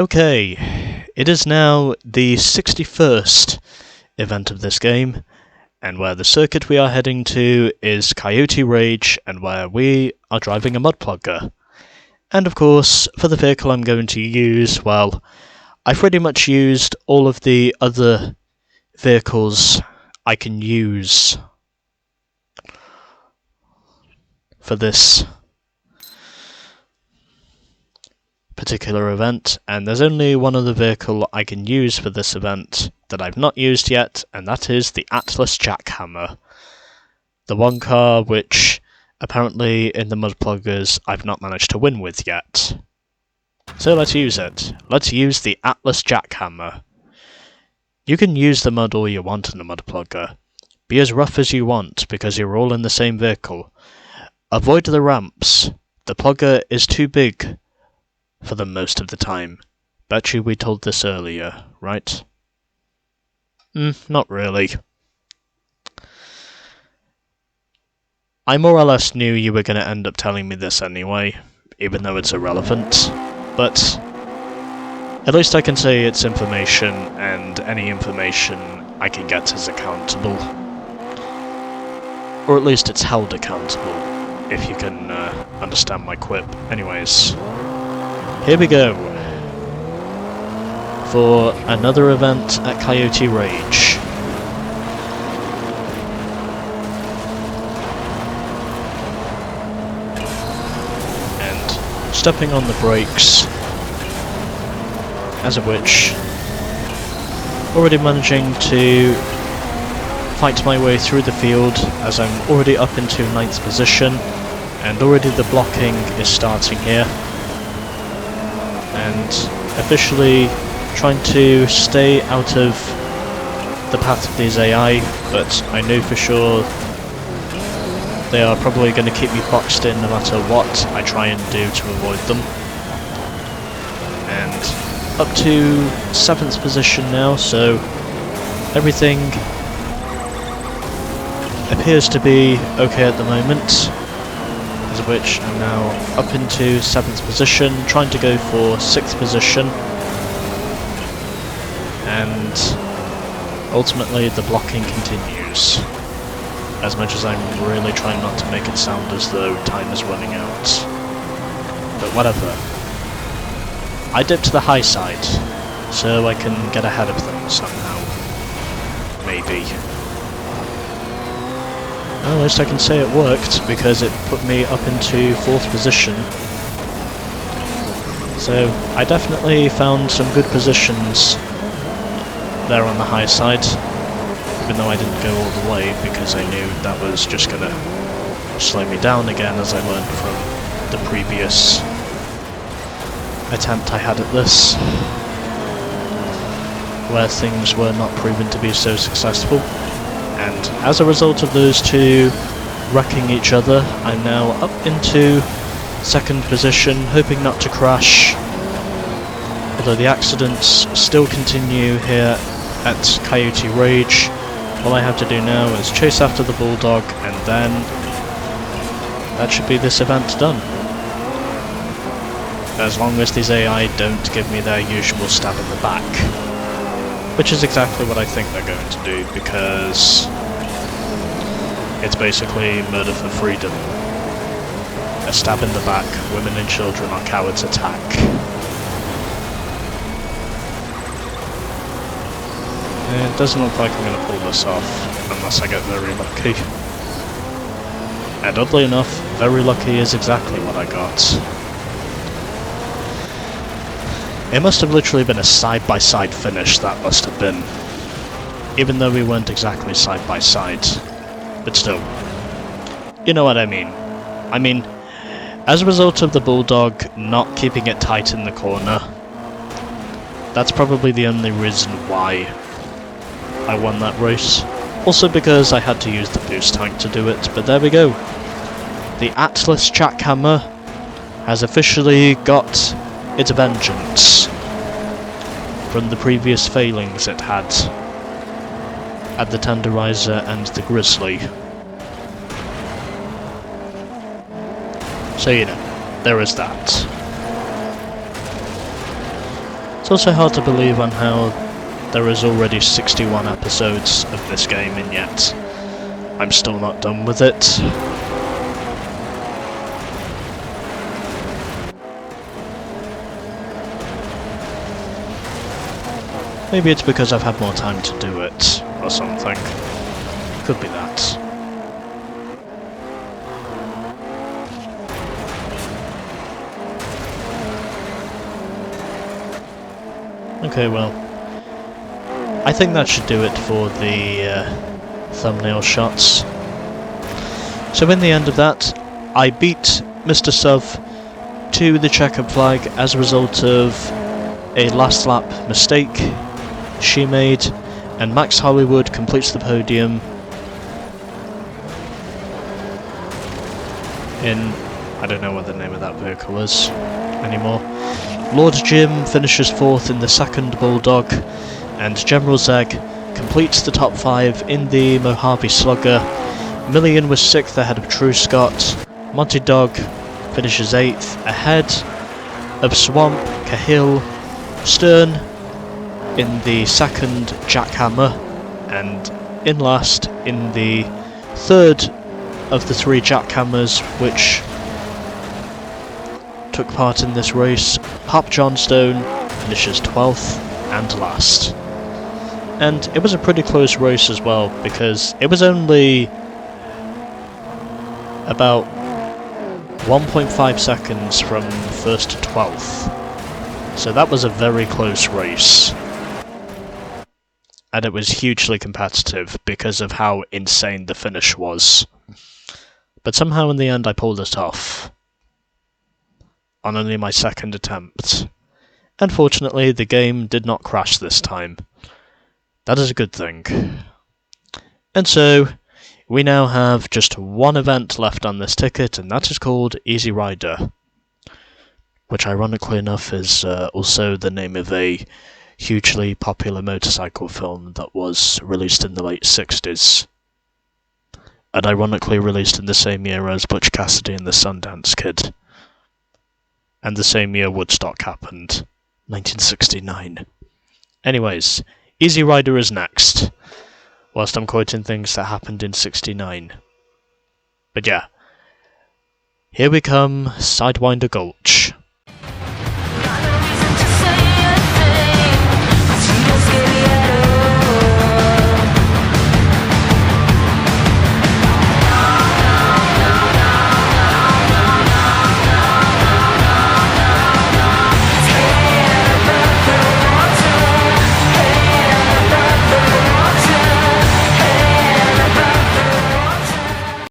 Okay, it is now the 61st event of this game, and where the circuit we are heading to is Coyote Rage, and where we are driving a mudplugger. And of course, for the vehicle I'm going to use, well, I've pretty much used all of the other vehicles I can use for this particular event, and there's only one other vehicle I can use for this event that I've not used yet, and that is the Atlas jackhammer. The one car which, apparently in the mudpluggers, I've not managed to win with yet. So let's use it. Let's use the Atlas jackhammer. You can use the mud all you want in the mudplugger. Be as rough as you want, because you're all in the same vehicle. Avoid the ramps. The plugger is too big for them most of the time. Bet you we told this earlier, right? Not really. I more or less knew you were going to end up telling me this anyway, even though it's irrelevant, but at least I can say it's information, and any information I can get is accountable. Or at least it's held accountable, if you can understand my quip. Anyways, here we go for another event at Coyote Rage. And stepping on the brakes, as of which, already managing to fight my way through the field as I'm already up into 9th position, and already the blocking is starting here. And officially trying to stay out of the path of these AI, but I know for sure they are probably going to keep me boxed in no matter what I try and do to avoid them. And up to 7th position now, so everything appears to be okay at the moment. As of which I'm now up into 7th position, trying to go for 6th position, and ultimately the blocking continues, as much as I'm really trying not to make it sound as though time is running out. But whatever. I dip to the high side, so I can get ahead of them somehow. Maybe. Well, at least I can say it worked, because it put me up into 4th position. So, I definitely found some good positions there on the high side, even though I didn't go all the way, because I knew that was just gonna slow me down again, as I learned from the previous attempt I had at this, where things were not proven to be so successful. And as a result of those two wrecking each other, I'm now up into 2nd position, hoping not to crash. Although the accidents still continue here at Coyote Rage, all I have to do now is chase after the bulldog, and then that should be this event done. As long as these AI don't give me their usual stab in the back. Which is exactly what I think they're going to do, because it's basically murder for freedom. A stab in the back, women and children are cowards attack. It doesn't look like I'm going to pull this off, unless I get very lucky. And oddly enough, very lucky is exactly what I got. It must have literally been a side-by-side finish, that must have been. Even though we weren't exactly side-by-side. But still. You know what I mean. I mean, as a result of the bulldog not keeping it tight in the corner, that's probably the only reason why I won that race. Also because I had to use the boost tank to do it, but there we go. The Atlas jackhammer has officially got its vengeance from the previous failings it had at the Tenderizer and the Grizzly. So you know, there is that. It's also hard to believe on how there is already 61 episodes of this game and yet I'm still not done with it. Maybe it's because I've had more time to do it, or something. Could be that. Okay, well, I think that should do it for the thumbnail shots. So in the end of that, I beat Mr. Suv to the checkered flag as a result of a last lap mistake she made, and Max Hollywood completes the podium in... I don't know what the name of that vehicle is anymore. Lord Jim finishes 4th in the second Bulldog, and General Zeg completes the top 5 in the Mojave Slugger. Million was 6th ahead of True Scott. Monty Dog finishes 8th ahead of Swamp, Cahill, Stern in the second Jackhammer, and in last in the third of the 3 Jackhammers which took part in this race. Pop Johnstone finishes 12th and last. And it was a pretty close race as well, because it was only about 1.5 seconds from 1st to 12th. So that was a very close race. And it was hugely competitive because of how insane the finish was. But somehow in the end I pulled it off. On only my second attempt. And fortunately the game did not crash this time. That is a good thing. And so, we now have just one event left on this ticket, and that is called Easy Rider. Which ironically enough is also the name of a hugely popular motorcycle film that was released in the late 60s. And ironically released in the same year as Butch Cassidy and the Sundance Kid. And the same year Woodstock happened. 1969. Anyways, Easy Rider is next. Whilst I'm quoting things that happened in 69. But yeah. Here we come, Sidewinder Gulch.